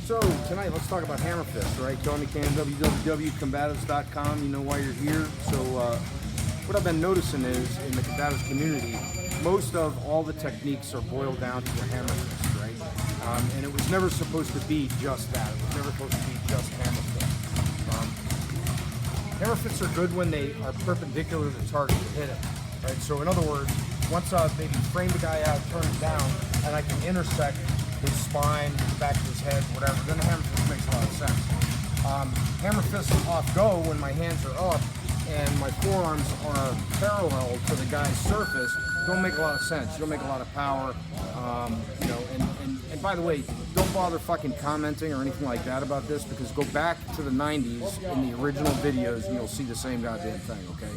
So tonight, let's talk about Hammerfist, right? Tony Can, www.Kembativz.com. You know why you're here. So what I've been noticing is in the Kembativz community, most of all the techniques are boiled down to a Hammerfist, right? And it was never supposed to be just that. It was never supposed to be just Hammerfist. Hammerfists are good when they are perpendicular to the target to hit it, right? So in other words, once I've maybe framed the guy out, turn him down, and I can intersect his spine, the back of his head, whatever, then the Hammerfist makes a lot of sense. Hammerfist off go when my hands are up and my forearms are parallel to the guy's surface don't make a lot of sense. You don't make a lot of power, you know, and by the way, don't bother fucking commenting or anything like that about this, because go back to the 90s in the original videos and you'll see the same goddamn thing, okay?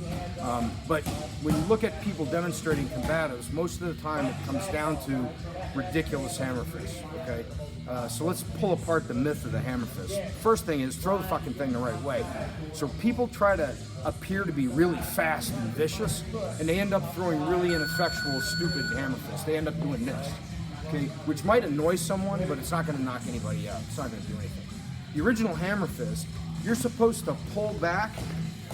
But when you look at people demonstrating Kembativz, most of the time it comes down to ridiculous Hammerfists, okay? So let's pull apart the myth of the Hammerfist. First thing is, throw the fucking thing the right way. So people try to appear to be really fast and vicious, and they end up throwing really ineffectual, stupid Hammerfists. They end up doing this, okay? Which might annoy someone, but it's not gonna knock anybody out. It's not gonna do anything. The original Hammerfist, you're supposed to pull back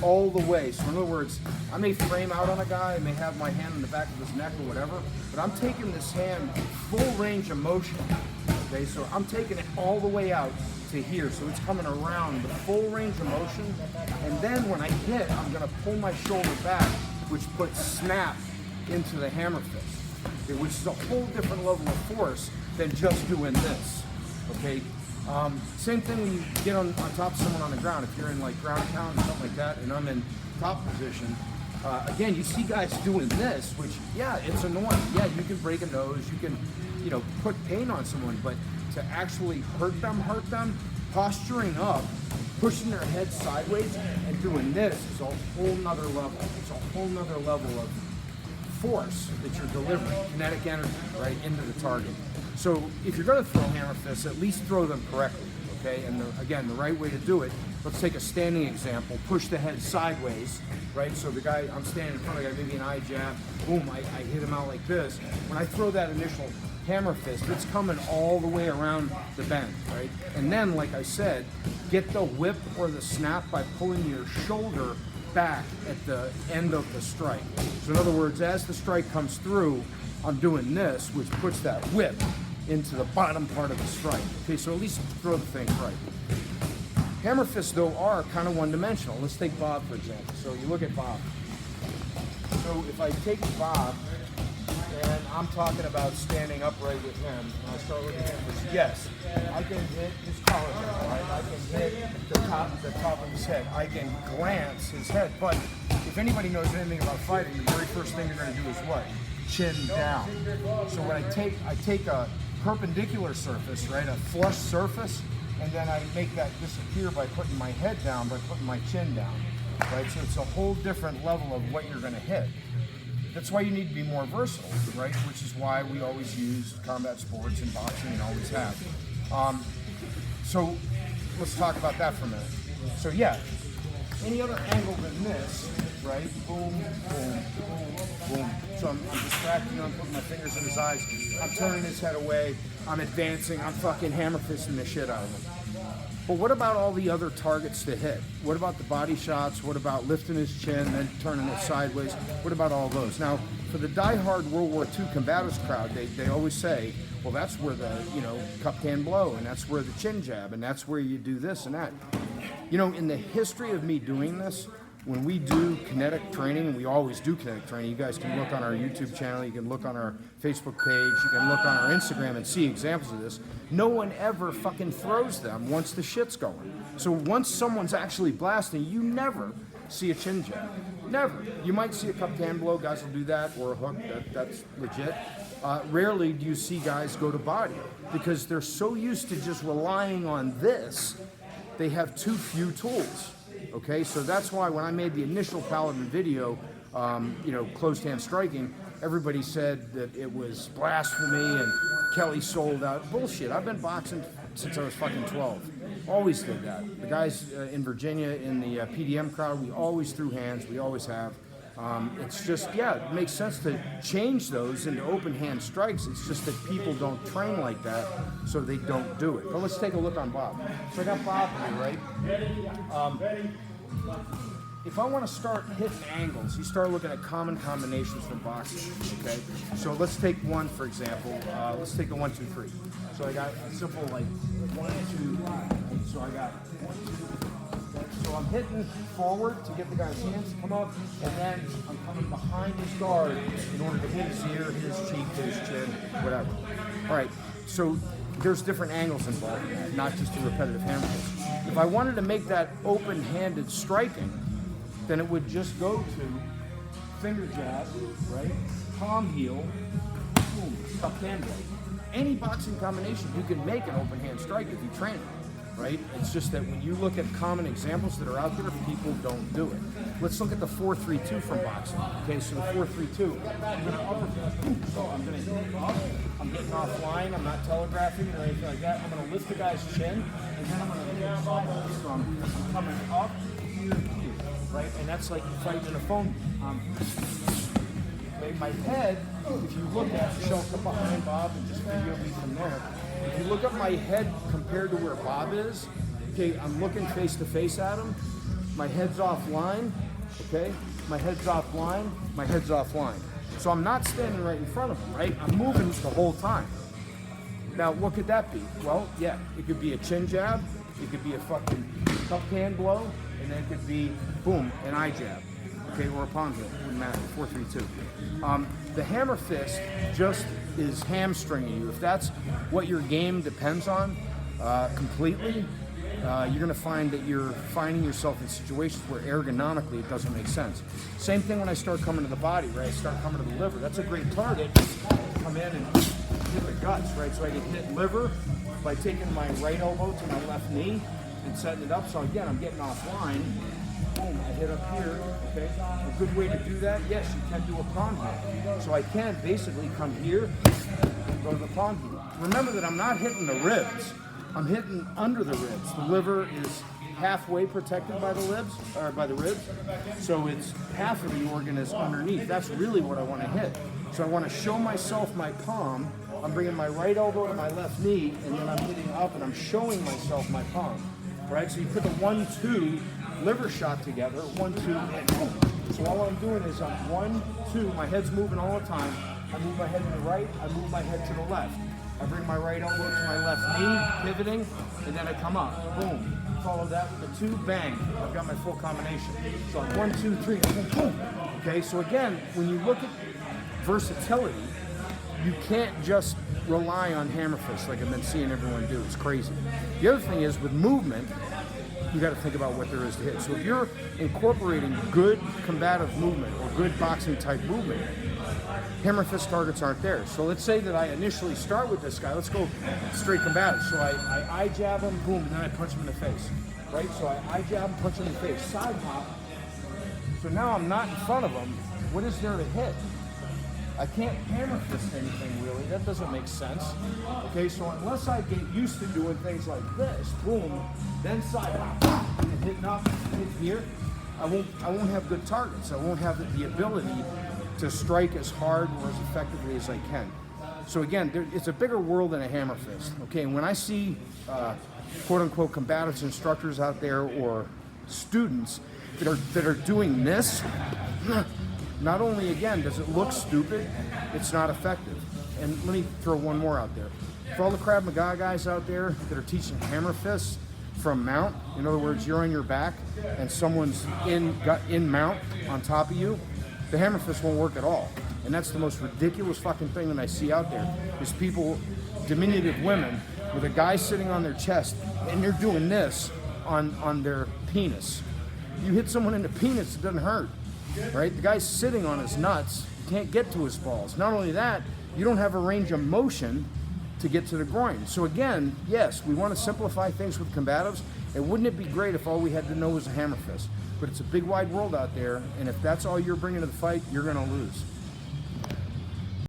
all the way. So in other words, I may frame out on a guy, I may have my hand in the back of his neck or whatever, but I'm taking this hand full range of motion. Okay, so I'm taking it all the way out to here, so it's coming around the full range of motion, and then when I hit, I'm gonna pull my shoulder back, which puts snap into the Hammerfist, okay, which is a whole different level of force than just doing this, okay? Same thing when you get on top of someone on the ground. If you're in like ground pound or something like that, and I'm in top position, again, you see guys doing this, which, yeah, it's annoying. Yeah, you can break a nose, you can, you know, put pain on someone, but to actually hurt them, posturing up, pushing their head sideways, and doing this is a whole nother level. It's a whole nother level of force that you're delivering, kinetic energy, right, into the target. So if you're gonna throw Hammerfists, at least throw them correctly, okay? And again, the right way to do it, let's take a standing example, push the head sideways, right? So the guy, I'm standing in front of the guy, maybe an eye jab, boom, I hit him out like this. When I throw that initial Hammerfist, it's coming all the way around the bend, right? And then, like I said, get the whip or the snap by pulling your shoulder back at the end of the strike. So in other words, as the strike comes through, I'm doing this, which puts that whip into the bottom part of the strike. Okay, so at least throw the thing right. Hammerfists, though, are kind of one-dimensional. Let's take Bob, for example. So you look at Bob. So if I take Bob, and I'm talking about standing upright with him, and I start looking at him, yes, I can hit his collarbone, right? I can hit the top of his head. I can glance his head. But if anybody knows anything about fighting, the very first thing you're going to do is what? Chin down. So when I take a perpendicular surface, right, a flush surface, and then I make that disappear by putting my head down, by putting my chin down, right? So it's a whole different level of what you're going to hit. That's why you need to be more versatile, right? Which is why we always use combat sports and boxing and always have. So let's talk about that for a minute. So yeah, any other angle than this, right? Boom, boom, boom, boom. So I'm distracting him, I'm putting my fingers in his eyes, I'm turning his head away, I'm advancing, I'm fucking Hammerfisting the shit out of him. But what about all the other targets to hit? What about the body shots? What about lifting his chin, then turning it sideways? What about all those? Now, for the die-hard World War II Kembativz crowd, they always say, well, that's where the, you know, cup can blow, and that's where the chin jab, and that's where you do this and that. You know, in the history of me doing this, when we do kinetic training, and we always do kinetic training, you guys can look on our YouTube channel, you can look on our Facebook page, you can look on our Instagram and see examples of this. No one ever fucking throws them once the shit's going. So once someone's actually blasting, you never see a chin jab. Never. You might see a cup can blow, guys will do that, or a hook, that's legit. Rarely do you see guys go to body, because they're so used to just relying on this, they have too few tools. Okay, so that's why when I made the initial Paladin video, you know, closed hand striking, everybody said that it was blasphemy and Kelly sold out. Bullshit. I've been boxing since I was fucking 12. Always did that. The guys in Virginia in the PDM crowd, we always threw hands. We always have. It's just, yeah, it makes sense to change those into open hand strikes. It's just that people don't train like that, so they don't do it. But let's take a look on Bob. So I got Bob here, right? If I want to start hitting angles, you start looking at common combinations from boxing, okay? So let's take one, for example. Let's take the 1, 2, 3. So I got a simple, like, 1, 2, so I got 1, 2. So I'm hitting forward to get the guy's hands to come up, and then I'm coming behind his guard in order to hit his ear, his cheek, his chin, whatever. All right, so there's different angles involved in that, not just a repetitive hammer fist. If I wanted to make that open-handed striking, then it would just go to finger jab, right? Palm heel, boom, tuck hand blade. Any boxing combination, you can make an open hand strike if you train it, right? It's just that when you look at common examples that are out there, people don't do it. Let's look at the 4-3-2 from boxing. Okay, so the 4-3-2, I'm going to upper fist. So I'm going to hit up, I'm getting offline, I'm not telegraphing or anything like that. I'm going to lift the guy's chin, and then I'm going to hit him sideways. So I'm coming up, here, right? And that's like fighting in a phone. My head, if you look at the shelf up behind Bob and just video me from there, if you look at my head compared to where Bob is, okay, I'm looking face to face at him, my head's offline, okay? My head's offline, my head's offline. So I'm not standing right in front of him, right? I'm moving the whole time. Now, what could that be? Well, yeah, it could be a chin jab, it could be a fucking cup hand blow, and then it could be, boom, an eye jab, okay, or a palm heel, wouldn't matter, 4-3-2. The hammer fist just is hamstringing you. If that's what your game depends on completely, you're gonna find that you're finding yourself in situations where ergonomically it doesn't make sense. Same thing when I start coming to the body, right? I start coming to the liver. That's a great target. Come in and hit the guts, right? So I can hit liver by taking my right elbow to my left knee and setting it up. So again, I'm getting offline. Boom, I hit up here, okay? A good way to do that, yes, you can do a palm heel. So I can basically come here and go to the palm heel. Remember that I'm not hitting the ribs. I'm hitting under the ribs. The liver is halfway protected by the ribs, so it's half of the organ is underneath. That's really what I want to hit. So I want to show myself my palm. I'm bringing my right elbow to my left knee, and then I'm hitting up and I'm showing myself my palm, right? So you put the 1-2 liver shot together, 1, 2, and boom. So all I'm doing is I'm 1, 2, my head's moving all the time. I move my head to the right, I move my head to the left. I bring my right elbow to my left knee, pivoting, and then I come up, boom. Follow that with the 2, bang. I've got my full combination. So I'm 1, 2, 3, boom, boom. Okay, so again, when you look at versatility, you can't just rely on hammer fists like I've been seeing everyone do. It's crazy. The other thing is with movement, you got to think about what there is to hit. So if you're incorporating good combative movement or good boxing type movement, hammer fist targets aren't there. So let's say that I initially start with this guy. Let's go straight combative. So I eye jab him, boom, and then I punch him in the face, right? So I eye jab him, punch him in the face, side hop. So now I'm not in front of him. What is there to hit? I can't hammer fist anything really. That doesn't make sense. Okay, so unless I get used to doing things like this, boom, then side hop, and hitting up, hit here, I won't have good targets. I won't have the ability to strike as hard or as effectively as I can. So again, it's a bigger world than a hammer fist. Okay, and when I see quote unquote combatives instructors out there or students that are doing this, not only, again, does it look stupid, it's not effective. And let me throw one more out there. For all the Krav Maga guys out there that are teaching hammer fists from mount, in other words, you're on your back and someone's in mount on top of you, the hammer fist won't work at all. And that's the most ridiculous fucking thing that I see out there, is people, diminutive women, with a guy sitting on their chest and they're doing this on their penis. You hit someone in the penis, it doesn't hurt. Right? The guy's sitting on his nuts, you can't get to his balls. Not only that, you don't have a range of motion to get to the groin. So again, yes, we want to simplify things with combatives, and wouldn't it be great if all we had to know was a hammer fist? But it's a big wide world out there, and if that's all you're bringing to the fight, you're going to lose.